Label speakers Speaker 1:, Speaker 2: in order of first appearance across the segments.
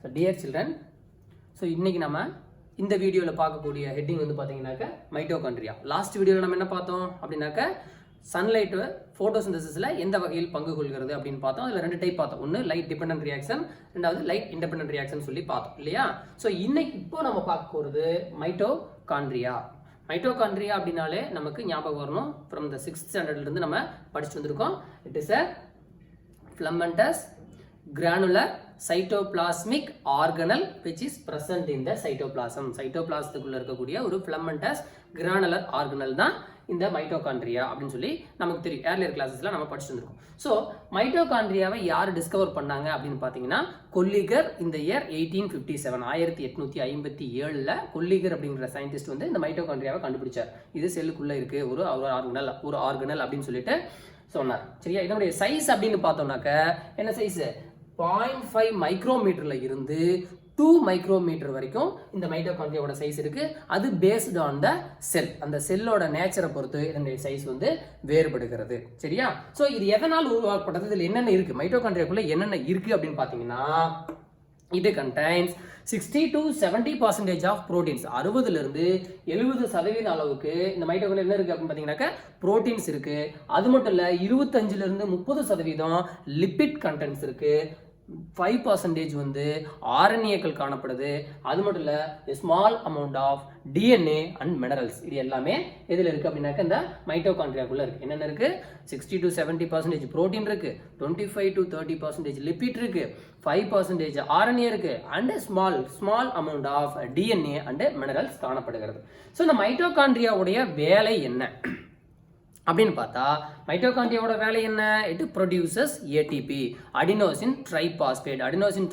Speaker 1: So dear children, so இன்னைக்கு நம்ம இந்த வீடியோல பார்க்கக்கூடிய ஹெட்டிங் வந்து பாத்தீங்கன்னாக்க மைட்டோகாண்ட்ரியா. லாஸ்ட் வீடியோல நம்ம என்ன பார்த்தோம் அப்படினாக்க சன்லைட் ஃபோட்டோசிந்தசிஸ்ல எந்த வகையில் பங்கு கொள்கிறது அப்படின்னு பார்த்தோம். அதுல ரெண்டு டைப் பார்த்தோம். ஒன்னு லைட் டிபெண்டன்ட் ரியாக்ஷன், ரெண்டாவது லைட் இண்டிபெண்டன்ட் ரியாக்ஷன் சொல்லி பார்த்தோம் இல்லையா? சோ இன்னைக்கு இப்போ நம்ம பார்க்க போறது மைட்டோகாண்ட்ரியா. மைட்டோகாண்ட்ரியா அப்படினாலே நமக்கு ஞாபகம் வரணும் from the 6th standardல இருந்து நம்ம படிச்சிட்டு வந்திருக்கோம். It is a filamentous granular cytoplasmic organelle which is present in the cytoplasm. சைட்டோபிளாசத்துக்குள்ள இருக்கக்கூடிய ஒரு filamentous granular organelle தான் இந்த மைட்டோகாண்ட்ரியா அப்படின்னு சொல்லி நமக்கு தெரியும். ஏர்லியர் கிளாஸஸ்ல நம்ம படிச்சுட்டு இருக்கோம். ஸோ மைட்டோகாண்ட்ரியாவை யார் டிஸ்கவர் பண்ணாங்க அப்படின்னு பார்த்தீங்கன்னா கொல்லிகர் இந்த இயர் 1857 கொல்லிகர் அப்படிங்கிற சயின்டிஸ்ட் வந்து இந்த மைட்டோகாண்ட்ரியாவை கண்டுபிடிச்சார். இது செல்லுக்குள்ள இருக்கு ஒரு ஆர்கனல் அப்படின்னு சொல்லிட்டு சொன்னார். சரியா? இதனுடைய சைஸ் அப்படின்னு பார்த்தோம்னாக்க என்ன சைஸ்? 0.5 மைக்ரோமீட்டர்ல இருந்து 2 மைக்ரோமீட்டர் வரைக்கும் இந்த மைட்டோகாண்ட்ரியாவோட சைஸ் இருக்கு. அது பேஸ்ட் ஆன் த செல். அந்த செல்லோட நேச்சரை பொறுத்து இதனுடைய சைஸ் வந்து வேறுபடுகிறது. சரியா? சோ இது எதனால் உருவாக்கப்பட்டது? இதுல என்னென்ன இருக்கு? மைட்டோகாண்ட்ரியாக்குள்ள என்னென்ன இருக்கு அப்படின்னு பாத்தீங்கன்னா it contains 60 to 70% of proteins. 60 இருந்து 70% அளவுக்கு இந்த மைட்டோகாண்ட்ரியா என்ன இருக்கு அப்படின்னு பாத்தீங்கன்னாக்க புரோட்டீன்ஸ் இருக்கு. அது மட்டும் இல்ல 25 இருந்து 30% லிபிட் கண்டென்ட்ஸ் இருக்கு. 5% வந்து ஆர்என்ஏக்கள் காணப்படுது. அது மட்டும் இல்ல small amount of DNA and minerals. இது எல்லாமே எதுல இருக்கு அப்படின்னாக்க இந்த மைட்டோகாண்ட்ரியாக்குள்ள இருக்கு. என்னென்ன இருக்கு? 60 to 70% புரோட்டீன் இருக்கு, 25 to 30% லிபிட் இருக்கு, 5% ஆர்என்ஏ இருக்கு and small amount of DNA and minerals காணப்படுகிறது. ஸோ இந்த மைட்டோகாண்ட்ரியாவுடைய வேலை என்ன அப்படின்னு பார்த்தா மைட்டோகாண்ட்ரியாவோட வேலை என்ன? It produces ATP, adenosine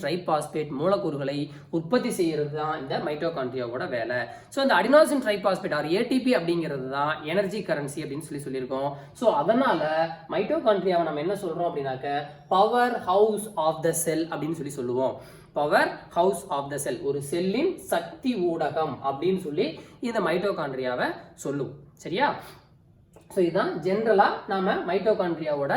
Speaker 1: triphosphate மூலக்கூறுகளை உற்பத்தி செய்யறது தான் இந்த மைட்டோகாண்ட்ரியாவோட வேலை. ஸோ இந்த அடினோசின் ட்ரைபாஸ்பேட் ஆர் ஏடிபி அப்படிங்கிறது தான் எனர்ஜி கரன்சி அப்படின்னு சொல்லியிருக்கோம். ஸோ அதனால மைட்டோகாண்ட்ரியாவை நம்ம என்ன சொல்றோம் அப்படின்னாக்க power house of the cell அப்படின்னு சொல்லுவோம். பவர் ஹவுஸ் ஆஃப் த செல், ஒரு செல்லின் சக்தி ஊடகம் அப்படின்னு சொல்லி இந்த மைட்டோகாண்ட்ரியாவை சொல்லுவோம். சரியா? ஸோ இதுதான் ஜென்ரலாக நாம மைட்டோகாண்ட்ரியாவோட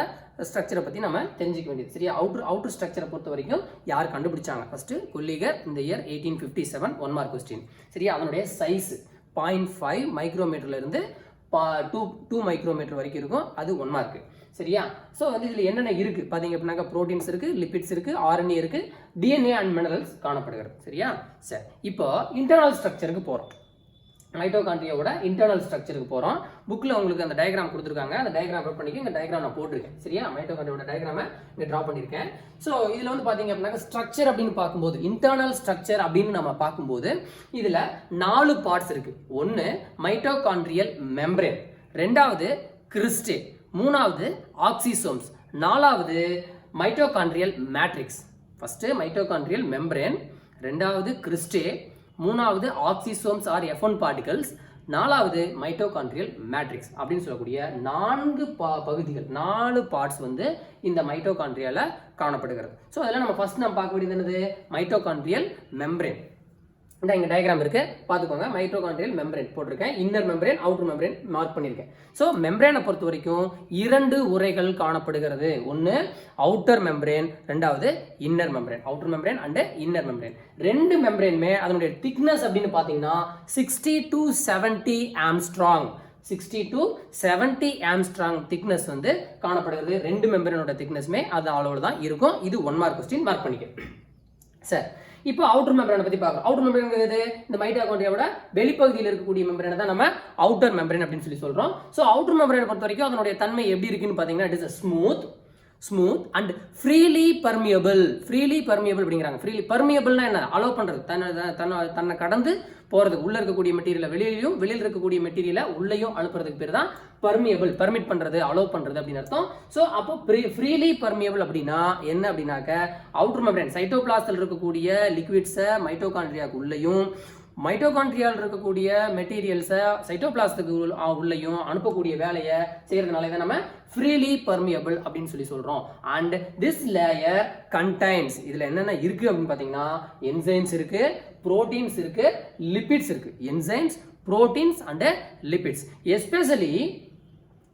Speaker 1: ஸ்ட்ரக்சரை பற்றி நம்ம தெரிஞ்சுக்க வேண்டியது. சரியா? அவுட்டர் ஸ்ட்ரக்சரை பொறுத்த வரைக்கும் யார் கண்டுபிடிச்சாங்க? ஃபர்ஸ்ட் கொல்லிகர் இந்த இயர் 1857. 1 mark question. சரியா? அதனுடைய சைஸ் 0.5 மைக்ரோமீட்டர்ல இருந்து 2 மைக்ரோமீட்டர் வரைக்கும் இருக்கும். அது 1 மார்க். சரியா? ஸோ வந்து இதில் என்னென்ன இருக்கு பார்த்தீங்க அப்படின்னாக்க புரோட்டீன்ஸ் இருக்கு, லிபிட்ஸ் இருக்கு, ஆர்என்ஏ இருக்கு, டிஎன்ஏ அண்ட் மினரல்ஸ் காணப்படுகிறது. சரியா? சரி, இப்போ இன்டர்னல் ஸ்ட்ரக்சருக்கு போகிறோம். மைட்டோகாண்ட்ரியாவோட இன்டர்னல் ஸ்ட்ரக்சருக்கு போறோம். புக்ல உங்களுக்கு அந்த டயக்ராம் கொடுத்துருக்காங்க. அந்த டயக்ராம் ட்ரா பண்ணிக்க. இந்த டயக்ராம் நான் போட்டிருக்கேன். சரியா? மைட்டோகாண்ட்ரியாவோட டயக்ராமை இங்க டிரா பண்ணிருக்கேன். ஸோ இதுல வந்து பாத்தீங்க அப்படின்னா ஸ்ட்ரக்சர் அப்படின்னு பார்க்கும்போது இன்டர்னல் ஸ்ட்ரக்சர் அப்படின்னு நம்ம பார்க்கும்போது இதுல 4 பார்ட்ஸ் இருக்கு. ஒன்னு மைட்டோகாண்ட்ரியல் மெம்பரேன், ரெண்டாவது கிறிஸ்டே, மூணாவது ஆக்சிசோம்ஸ், நாலாவது mitochondrial matrix. First mitochondrial membrane, ரெண்டாவது கிறிஸ்டே, மூணாவது ஆக்சிசோம்ஸ் ஆர் F1 பார்ட்டிகல்ஸ், நாலாவது மைட்டோகாண்ட்ரியல் மேட்ரிக்ஸ் அப்படின்னு சொல்லக்கூடிய 4 பகுதிகள், 4 பார்ட்ஸ் வந்து இந்த மைட்டோகாண்ட்ரியால காணப்படுகிறது. ஸோ அதெல்லாம் நம்ம ஃபர்ஸ்ட் நம்ம பார்க்க வேண்டியது என்னது? Mitochondrial membrane. இந்த இங்க டயக்ராம் இருக்கு, பாத்துக்கோங்க. மைட்டோகாண்ட்ரியல் மெம்பரேன் போட்டிருக்கேன். Inner membrane, outer membrane mark பண்ணிருக்கேன். சோ மெம்பரேனை பொறுத்த வரைக்கும் 2 உரைகள் காணப்படுகிறது. ஒன்னு அவுட்டர் மெம்பரேன், ரெண்டாவது inner membrane. Outer membrane and inner membrane. ரெண்டு மெம்பரேனுமே அதனுடைய திக்னஸ் அப்படின்னு பாத்தீங்கன்னா 60 to 70 Armstrong. 60 to 70 Armstrong thickness வந்து காணப்படுகிறது. ரெண்டு மெம்பரேனோட திக்னஸ்மே அது அளவுல தான் இருக்கும். இது 1 மார்க் கொஸ்டின், மார்க் பண்ணிக்க. சரி, இப்போ அவுட்டர் மெம்பரேனை பத்தி பார்க்கலாம். அவுட்டர் மெம்பரேன் இந்த மைட்டோகாண்ட்ரியாவோட வெளிப்பகுதியில் இருக்கக்கூடிய மெம்பரேனை தான் நம்ம அவுட்டர் மெம்பரேன் அப்படின்னு சொல்றோம். ஸோ அவுட்டர் மெம்பரேனை பொறுத்த வரைக்கும் அதனுடைய தன்மை எப்படி இருக்குன்னு பாத்தீங்கன்னா it is smooth and freely permeable. அப்படிங்கிறாங்க. ஃப்ரீலி பர்மியபிள்னா என்ன? அலோவ் பண்றது, தன்னை கடந்து போறது. உள்ள இருக்கக்கூடிய மெட்டீரியலை வெளியில் இருக்கக்கூடிய மெட்டீரியலை உள்ளேயும் அனுப்புறதுக்கு பேர் தான் பர்மியபிள். பர்மிட் பண்றது, அலோவ் பண்றது அப்படின்னு அர்த்தம். ஸோ அப்போ ஃப்ரீலி பர்மியபிள் அப்படின்னா என்ன அப்படின்னாக்க அவுட்டர் மெம்பரேன் சைட்டோபிளாஸ்டில் இருக்கக்கூடிய லிக்விட்ஸை மைட்டோகாண்ட்ரியாவுக்கு உள்ளேயும், மைட்டோகாண்ட்ரியால் இருக்கக்கூடிய மெட்டீரியல்ஸை சைட்டோபிளாஸ்டுக்கு உள்ளேயும் அனுப்பக்கூடிய வேலையை செய்யறதுனால இதை நம்ம ஃப்ரீலி பர்மியபிள் அப்படின்னு சொல்றோம். அண்ட் திஸ் லேயர் கண்டைன்ஸ், இதுல என்னென்ன இருக்கு அப்படின்னு பாத்தீங்கன்னா என்சைம்ஸ் இருக்கு, புரோட்டீன்ஸ் இருக்கு, லிபிட்ஸ் இருக்கு. Enzymes, proteins and lipids. Especially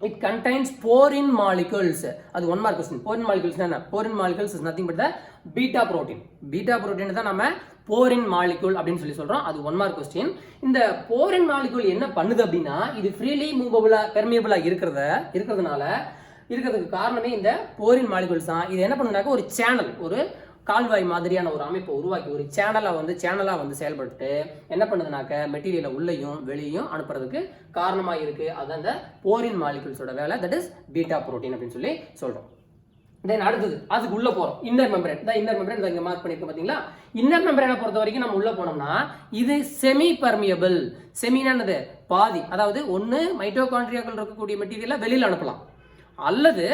Speaker 1: it contains porine molecules. அது 1 mark question. Porine molecules என்ன? Porine molecules is nothing but the beta protein. Beta protein தான் நம்ம porine molecule அப்படின்னு சொல்லி சொல்றோம். அது 1 mark question. இந்த porine molecule என்ன பண்ணுது அப்படின்னா இது freely movable permeable இருக்கிறதுனால இருக்கிறதுக்கு காரணமே இந்த porine molecules தான். இது என்ன பண்ணுனாக்க ஒரு சேனல், ஒரு கால்வாய் மாதிரியான ஒரு அமைப்பை உருவாக்கி ஒரு சேனலா வந்து செயல்பட்டு என்ன பண்ணுதுனாக்க மெட்டீரியலை உள்ளேயும் வெளியும் அனுப்புறதுக்கு காரணமா இருக்கு. அதான் இந்த போரின் மாலிகுல்ஸோட வேலை. தட் இஸ் பீட்டா புரோட்டீன் அப்படின்னு சொல்லி சொல்றோம். தென் அடுத்தது அதுக்கு உள்ள போறோம். Inner membrane. இந்த இன்னர் மெம்பரேன் இங்க மார்க் பண்ணிருக்கோம் பாத்தீங்களா? இன்னர் மெம்பரேனை பொறுத்த வரைக்கும் நம்ம உள்ள போனோம்னா இது செமி பர்மியபிள். செமினானது பாதி, அதாவது ஒன்னு மைட்டோகாண்ட்ரியாக்கள் இருக்கக்கூடிய மெட்டீரியலை வெளியில அனுப்பலாம், அல்லது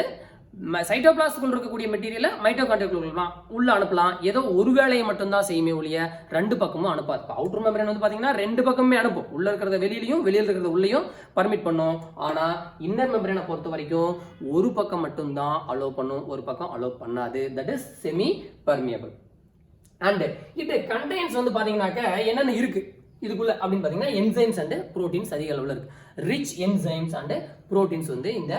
Speaker 1: சைட்டோபிளாஸ்டுக்குள் இருக்கக்கூடிய மெட்டீரியலை மைட்டோகாண்ட்ரியாக்குள்ள உள்ள அனுப்பலாம். ஏதோ ஒரு வேலையை மட்டும்தான் செய்யுமே ஒழிய ரெண்டு பக்கமும் அனுப்பாது. அவுட்டர் மெம்பரேன் வந்து பாத்தீங்கன்னா ரெண்டு பக்கமே அனுப்பும். உள்ள இருக்கிறத வெளியிலையும் வெளியில் இருக்கிறத உள்ளேயும் பர்மிட் பண்ணும். ஆனா இன்னர் மெம்பரேனை பொறுத்த வரைக்கும் ஒரு பக்கம் மட்டும்தான் அலோவ் பண்ணும், ஒரு பக்கம் அலோவ் பண்ணாது. That is semi permeable. And இது கண்டெய்ன்ஸ் வந்து பாத்தீங்கன்னாக்க என்னென்ன இருக்கு இதுக்குள்ள அப்படின்னு பாத்தீங்கன்னா என்சைம்ஸ் அண்ட் புரோட்டீன்ஸ் அதிக அளவில் இருக்கு. ரிச் என்சைம்ஸ் அண்ட் புரோட்டீன்ஸ் வந்து இந்த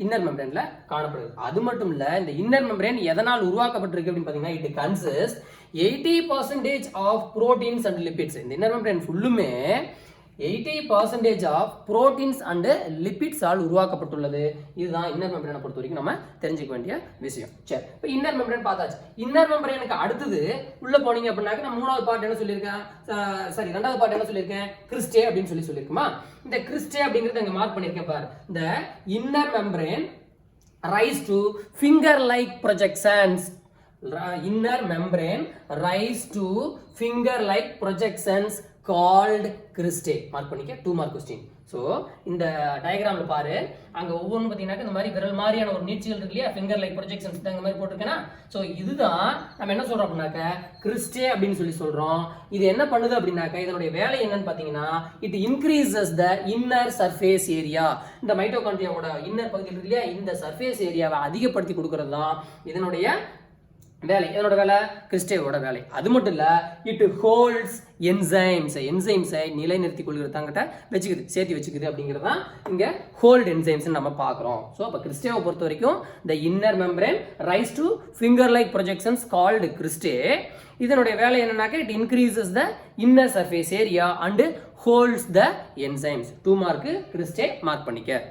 Speaker 1: இன்னர் மெம்பரேன்ல காணப்படுது. அது மட்டும் இல்ல, இந்த இன்னர் மெம்பரேன் எதனால் உருவாக்கப்பட்டிருக்கு அப்படின்னு பாத்தீங்கன்னா it consist 80% of proteins and lipids. இந்த இன்னர் மெம்பரேன் ஃபுல்லுமே 80% ஆஃப் புரோட்டீன்ஸ் அண்ட் லிபிட்ஸ் ஆல் உருவாக்கப்பட்டுள்ளது. இதுதான் இன்னர் மெம்பரேனை பொறுத்த வரைக்கும் நம்ம தெரிஞ்சுக்க வேண்டிய விஷயம். சரி, இப்போ இன்னர் மெம்பரேன் பார்த்தாச்சு. இன்னர் மெம்பரேனுக்கு அடுத்தது உள்ள போனீங்க அப்படின்னாக்க நான் மூணாவது பார்ட் என்ன சொல்லியிருக்கேன், ரெண்டாவது பார்ட் என்ன சொல்லியிருக்கேன், கிறிஸ்டே அப்படின்னு சொல்லியிருக்குமா? இந்த கிறிஸ்டே அப்படிங்கிறது அங்க மார்க் பண்ணியிருக்கேன் பாரு. இந்த inner membrane rice to finger like projections. Inner membrane rise to finger-like projections called cristae. Mark பண்ணிக்க 2 mark question. ஸோ இந்த டயக்ராம்ல பாரு, அங்க ஒவ்வொன்றும் பார்த்தீங்கன்னா இந்த மாதிரி விரல் மாதிரியான ஒரு நீட்சிகள் இருக்கு இல்லையா, ஃபிங்கர் லைக் ப்ரொஜெக்ஷன்ஸ் இந்த மாதிரி போட்டிருக்கேன்னா. ஸோ இதுதான் நம்ம என்ன சொல்றோம் அப்படின்னாக்க கிறிஸ்டே அப்படின்னு சொல்லி சொல்றோம். இது என்ன பண்ணுது அப்படின்னாக்க இதனுடைய வேலை என்னன்னு பார்த்தீங்கன்னா it increases the inner surface area. இந்த மைட்டோகாண்ட்ரியாவோட இன்னர் பகுதியில் இருக்கு இல்லையா, இந்த சர்ஃபேஸ் ஏரியாவை அதிகப்படுத்தி கொடுக்கறது தான் இதனுடைய வேலை. இதனோட வேலை கிறிஸ்டேவோட வேலை. அது மட்டும் இல்ல, இட் ஹோல்ட்ஸ் என்சைம்ஸை நிலைநிறுத்திக் கொள்கிறது, தங்கிட்ட வச்சுக்குது, சேர்த்து வச்சுக்குது அப்படிங்கிறதா இங்க ஹோல்ட் என்சைம்ஸ் நம்ம பார்க்கிறோம். ஸோ அப்போ கிறிஸ்டேவை பொறுத்த வரைக்கும் the inner membrane rice to finger like projections called cristae. இதனுடைய வேலை என்னன்னாக்க it increases the inner surface area and holds the enzymes. 2 mark cristae mark பண்ணிக்க.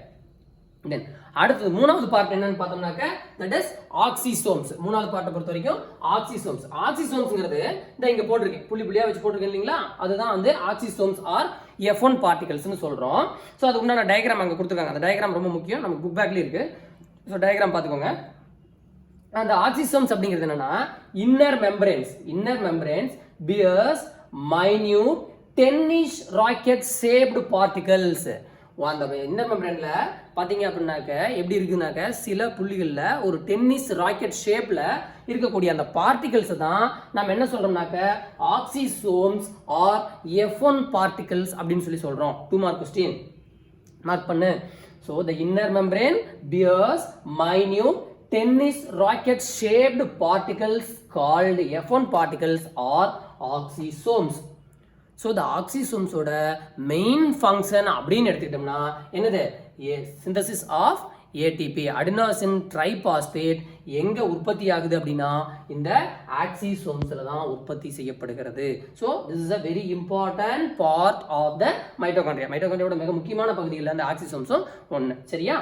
Speaker 1: தென் அடுத்து மூணாவது பார்ட் என்னன்னு பார்த்தோம்னாக்க தட் இஸ் ஆக்சிசோம்ஸ். மூணாவது பார்ட்டை பொறுத்த வரைக்கும் ஆக்சிசோம்ஸ். ஆக்சிசோம்ஸ்ங்கிறது இந்த இங்க போட்டிருக்கேன், புள்ளி புள்ளியா வச்சு போட்டிருக்கேன் இல்லைங்களா, அதுதான் வந்து ஆக்சிசோம்ஸ் ஆர் F1 பார்ட்டிகல்ஸ்னு சொல்றோம். ஸோ அது உண்டான டயக்ராம் அங்க கொடுத்துருக்காங்க. அந்த டயக்ராம் ரொம்ப முக்கியம், நமக்கு புக் பேக்லயே இருக்கு. ஸோ டயக்ராம் பார்த்துக்கோங்க. அந்த ஆக்சிசோம்ஸ் அப்படிங்கிறது என்னன்னா inner membranes bears minute tennis racket shaped particles. அந்த இன்னர் மெம்பரேன்ல பாத்தீங்க அப்படின்னாக்க எப்படி இருக்குனாக்க சில புள்ளிகள்ல ஒரு டென்னிஸ் ராக்கெட் ஷேப்ல இருக்கக்கூடிய அந்த பார்ட்டிகல்ஸ் தான் நம்ம என்ன சொல்றோம்னாக்க ஆக்சிசோம்ஸ் ஆர் F1 பார்ட்டிகல்ஸ் அப்படின்னு சொல்லி சொல்றோம். 2 மார்க் கொஸ்டின் மார்க் பண்ணு. So the inner membrane bears minute tennis racket shaped particles called F1 particles or oxysomes. So இந்த ஆக்சிசோம்ஸோட மெயின் ஃபங்க்ஷன் அப்படின்னு எடுத்துக்கிட்டோம்னா என்னது, synthesis of ATP adenosine triphosphate எங்க உற்பத்தி ஆகுது அப்படின்னா இந்த ஆக்சிசோம்ஸ்ல தான் உற்பத்தி செய்யப்படுகிறது. So this is a very important part of the மைட்டோகாண்ட்ரியாவோட மிக முக்கியமான பகுதியில் அந்த ஆக்சிசோம்ஸும் ஒன்று. சரியா?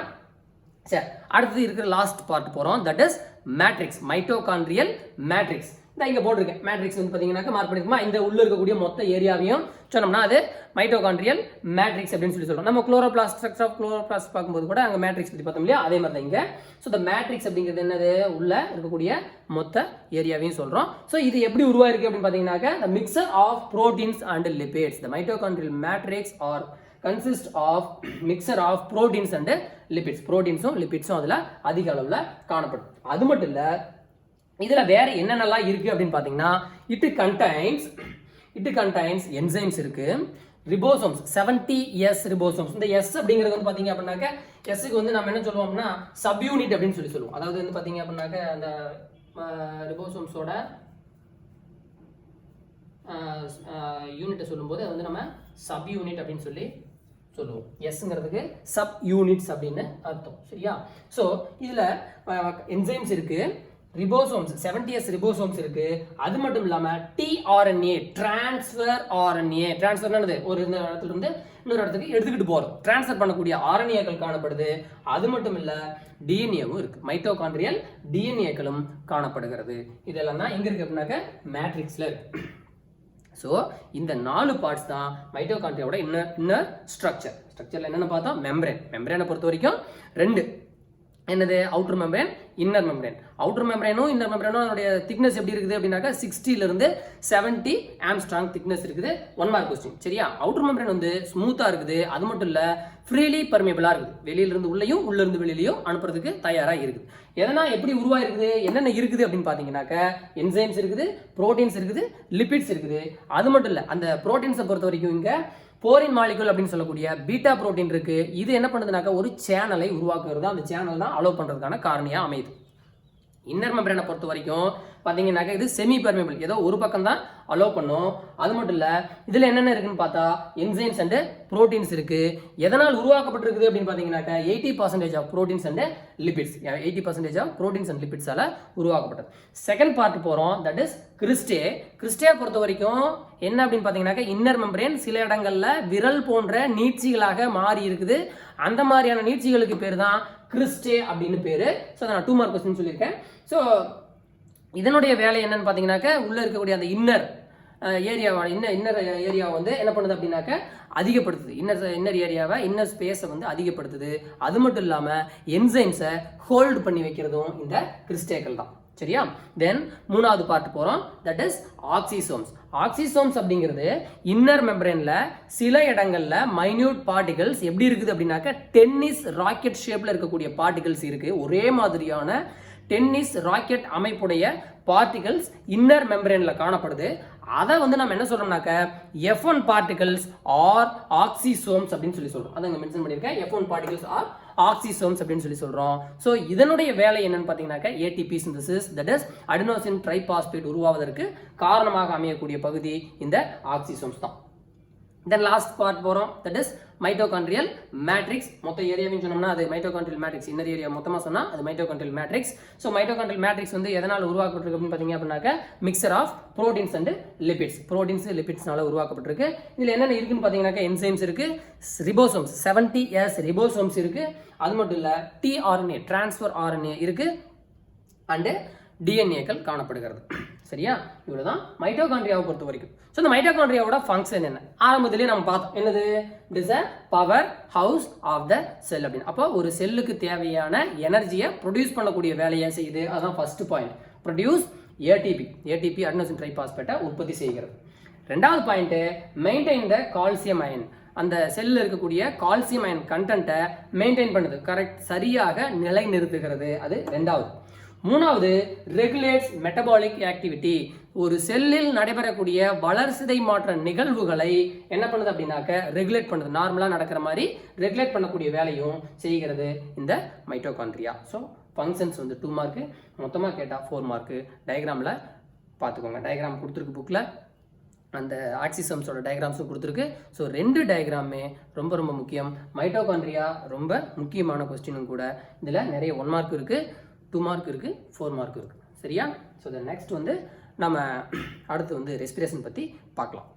Speaker 1: சரி, அடுத்தது இருக்கிற லாஸ்ட் பார்ட் போறோம். That is matrix, mitochondrial matrix. இந்த இங்க போட்டிருக்கேன் மேட்ரிக்ஸ் வந்து பாத்தீங்கன்னா மார்க் பண்ணிருக்குமா, இந்த உள்ள இருக்கக்கூடிய மொத்த ஏரியாவையும் சொன்னோம்னா அது மைட்டோகாண்ட்ரியல் மேட்ரிக்ஸ் அப்படின்னு சொல்லி சொல்றோம். நம்ம குளோரோபிளாஸ்ட் ஸ்ட்ரக்சர் ஆஃப் குளோரோபிளாஸ்ட் பார்க்கும்போது கூட அங்க மேட்ரிக்ஸ் பத்தி பார்த்தோம் இல்லையா, அதே மாதிரி தான் இங்க. ஸோ இந்த மேட்ரிக்ஸ் அப்படிங்கிறது என்னது, உள்ள இருக்கக்கூடிய மொத்த ஏரியாவையும் சொல்றோம். ஸோ இது எப்படி உருவாயிருக்கு அப்படின்னு பாத்தீங்கன்னாக்க the mixture of proteins and lipids. The mitochondrial matrix or consist of mixture of proteins and lipids. புரோட்டீன்ஸும் லிபிட்ஸும் அதுல அதிக அளவுல காணப்படும். அது மட்டும் இல்ல, இதுல வேற என்னென்னலாம் இருக்கு அப்படின்னு பாத்தீங்கன்னா it contains enzymes இருக்கு, ரிபோசோம்ஸ் 70S ரிபோசோம்ஸ். இந்த S அப்படிங்கிறது வந்து பாத்தீங்க அப்படின்னாக்க Sக்கு வந்து நம்ம என்ன சொல்லுவோம்னா சப் யூனிட் அப்படின்னு சொல்லுவோம். அதாவது வந்து பாத்தீங்க அப்படின்னாக்க அந்த ரிபோசோம்ஸோட யூனிட்டை சொல்லும்போது அது வந்து நம்ம சப் யூனிட் அப்படின்னு சொல்லுவோம். எஸ்ங்கிறதுக்கு சப் யூனிட்ஸ் அப்படின்னு அர்த்தம். சரியா? ஸோ இதில் என்சைம்ஸ் இருக்கு, ரிபோசோம்ஸ் 70s ரிபோசோம்ஸ் இருக்கு. அது மட்டும் இல்லாமல் tRNA டிரான்ஸ்ஃபர் RNA, டிரான்ஸ்ஃபர் ஒரு இடத்துல இருந்து இன்னொரு இடத்துக்கு எடுத்துக்கிட்டு போகிறோம், டிரான்ஸ்ஃபர் பண்ணக்கூடிய RNAக்கள் காணப்படுது. அது மட்டும் இல்லை டிஎன்ஏவும் இருக்கு, மைட்டோகாண்ட்ரியல் டிஎன்ஏக்களும் காணப்படுகிறது. இதெல்லாம் தான் எங்க இருக்கு அப்படின்னாக்க மேட்ரிக்ஸ்ல இருக்கு. ஸோ இந்த 4 பார்ட்ஸ் தான் மைட்டோகாண்ட்ரியாவோட இன்னர் ஸ்ட்ரக்சர்ல என்னென்ன பார்த்தோம்? மெம்பரேனை பொறுத்த வரைக்கும் 2 என்னது? Outer membrane, inner membrane. Outer மெம்பரேனும் இன்னர் மெம்பரேனும் அதனுடைய திக்னஸ் எப்படி இருக்குது அப்படின்னாக்கா 60 to 70 ஆம்ஸ்ட்ராங் திக்னஸ் இருக்குது. 1 மார்க் கொஸ்டின். சரியா? அவுட்டர் மெம்பரேன் வந்து ஸ்மூத்தா இருக்குது. அது மட்டும் இல்ல ஃப்ரீலி பர்மியபிளா இருக்குது. வெளியிலிருந்து உள்ளேயும் உள்ள இருந்து வெளியிலையும் அனுப்புறதுக்கு தயாரா இருக்குது. எதனா எப்படி உருவாயிருக்குது, என்னென்ன இருக்குது அப்படின்னு பாத்தீங்கன்னாக்க என்சைம்ஸ் இருக்குது, புரோட்டீன்ஸ் இருக்குது, லிபிட்ஸ் இருக்குது. அது மட்டும் இல்ல அந்த புரோட்டீன்ஸை பொறுத்த வரைக்கும் இங்க போரின் மாலிகுல் அப்படின்னு சொல்லக்கூடிய பீட்டா புரோட்டீன் இருக்கு. இது என்ன பண்ணுதுனாக்கா ஒரு சேனலை உருவாக்குறது, அந்த சேனல் தான் அலோவ் பண்றதுக்கான காரணியா அமையுது. இன்னர் மெம்பரேனை பொறுத்த வரைக்கும் பார்த்தீங்கன்னாக்கா இது செமி பர்மியபிள், ஏதோ ஒரு பக்கம் தான் அலோவ் பண்ணும். அது மட்டும் இல்லை இதில் என்னென்ன இருக்குன்னு பார்த்தா என்சைம்ஸ் அண்ட் புரோட்டீன்ஸ் இருக்கு. எதனால் உருவாக்கப்பட்டிருக்குது அப்படின்னு பார்த்தீங்கன்னாக்கா 80% of proteins and lipids, 80% of proteins and லிபிட்ஸால உருவாக்கப்பட்டது. செகண்ட் பார்ட் போகிறோம், தட் இஸ் கிறிஸ்டே பொறுத்த வரைக்கும் என்ன அப்படின்னு பார்த்தீங்கன்னாக்கா இன்னர் மெம்பரேன் சில இடங்கள்ல விரல் போன்ற நீட்சிகளாக மாறி இருக்குது. அந்த மாதிரியான நீட்சிகளுக்கு பேர் தான் கிறிஸ்டே அப்படின்னு பேரு. ஸோ நான் 2 மார்க் கொஸ்டின் சொல்லியிருக்கேன். ஸோ இதனுடைய வேலை என்னன்னு பார்த்தீங்கன்னாக்க உள்ள இருக்கக்கூடிய அந்த இன்னர் ஏரியாவை வந்து என்ன பண்ணுது அப்படின்னாக்க அதிகப்படுத்துது. இன்னர் ஏரியாவை, இன்னர் ஸ்பேஸை வந்து அதிகப்படுத்துது. அது மட்டும் இல்லாமல் என்சைம்ஸை ஹோல்டு பண்ணி வைக்கிறதும் இந்த கிறிஸ்டேக்கள் தான். சரியா? தென் 3வது பார்ட் போறோம், தட் இஸ் ஆக்சிசோம்ஸ். ஆக்சிசோம்ஸ் அப்படிங்கிறது இன்னர் மெம்பரேன்ல சில இடங்கள்ல மைன்யூட் பார்ட்டிகல்ஸ் எப்படி இருக்குது அப்படின்னாக்க டென்னிஸ் ராக்கெட் ஷேப்ல இருக்கக்கூடிய பார்ட்டிகல்ஸ் இருக்கு. ஒரே மாதிரியான டென்னிஸ் ராக்கெட் அமைப்புடைய பார்ட்டிகல்ஸ் இன்னர் மெம்பரேன்ல காணப்படுது. அதை வந்து நம்ம என்ன சொல்றோம்னாக்க F1 பார்ட்டிகல்ஸ் ஆர் ஆக்சிசோம்ஸ் அப்படின்னு சொல்லி சொல்றோம். அதை மென்ஷன் பண்ணியிருக்கேன், F1 பார்ட்டிகல்ஸ் ஆர் ஆக்சிசோம்ஸ் அப்படின்னு சொல்லி சொல்றோம். ஸோ இதனுடைய வேலை என்னன்னு பார்த்தீங்கன்னாக்க ATP synthesis, that is adenosine triphosphate உருவாவதற்கு காரணமாக அமையக்கூடிய பகுதி இந்த ஆக்சிசோம்ஸ் தான். தென் லாஸ்ட் பார்ட் போறோம், தட் இஸ் மைட்டோகாண்ட்ரியல் மேட்ரிக்ஸ். மொத்த ஏரியாவையும் சொன்னோம்னா அது மைட்டோகாண்ட்ரியல் மேட்ரிக்ஸ். இன்னர் ஏரியா மொத்தமாக சொன்னா அது mitochondrial matrix. So mitochondrial matrix வந்து எதனால் உருவாக்கப்பட்டிருக்கு அப்படின்னு பார்த்தீங்க அப்படின்னாக்க mixture of proteins and lipids. Proteins லிபிட்ஸ்னால உருவாக்கப்பட்டிருக்கு. இதில் என்னென்ன இருக்குன்னு பார்த்தீங்கன்னாக்க என்சைம்ஸ் இருக்கு, ரிபோசோம்ஸ் 70s ரிபோசோம்ஸ் இருக்கு. அது மட்டும் இல்லை tRNA டிரான்ஸ்ஃபர் RNA இருக்கு அண்டு டிஎன்ஏக்கள் காணப்படுகிறது. சரியா? இவ்வளவுதான் மைட்டோகாண்ட்ரியாவை பொறுத்த வரைக்கும். ஸோ இந்த மைட்டோகாண்ட்ரியாவோட ஃபங்க்ஷன் என்ன ஆரம்பத்திலேயே நம்ம பார்த்தோம், என்னது? It is a power house of the cell அப்படின்னு. அப்போ ஒரு செல்லுக்கு தேவையான எனர்ஜியை ப்ரொடியூஸ் பண்ணக்கூடிய வேலையை செய்யுது. அதுதான் first point, produce ATP adenosine ட்ரைபாஸ்பேட்டை உற்பத்தி செய்கிறது. 2வது point, maintain the calcium ion. அந்த செல்லில் இருக்கக்கூடிய கால்சியம் அயன் கண்டென்ட்டை மெயின்டைன் பண்ணுது, கரெக்ட் சரியாக நிலைநிறுத்துகிறது. அது 2வது. 3வது, ரெகுலேட்ஸ் மெட்டபாலிக் ஆக்டிவிட்டி. ஒரு செல்லில் நடைபெறக்கூடிய வளர்சிதை மாற்ற நிகழ்வுகளை என்ன பண்ணுது அப்படின்னாக்க ரெகுலேட் பண்ணுது. நார்மலாக நடக்கிற மாதிரி ரெகுலேட் பண்ணக்கூடிய வேலையும் செய்கிறது இந்த மைட்டோகாண்ட்ரியா. ஸோ ஃபங்க்ஷன்ஸ் வந்து 2 மார்க்கு, மொத்தமாக கேட்டால் 4 மார்க்கு. டயக்ராமில் பார்த்துக்கோங்க, டயக்ராம் கொடுத்துருக்கு புக்கில், அந்த ஆக்சிசம்ஸோட டயக்ராம்ஸும் கொடுத்துருக்கு. ஸோ 2 டயக்ராமே ரொம்ப ரொம்ப முக்கியம். மைட்டோகாண்ட்ரியா ரொம்ப முக்கியமான கொஸ்டினும் கூட. இதில் நிறைய 1 மார்க் இருக்குது, 2 மார்க் இருக்குது, 4 மார்க் இருக்குது. சரியா? ஸோ நெக்ஸ்ட் வந்து நம்ம அடுத்து வந்து ரெஸ்பிரேஷன் பற்றி பார்க்கலாம்.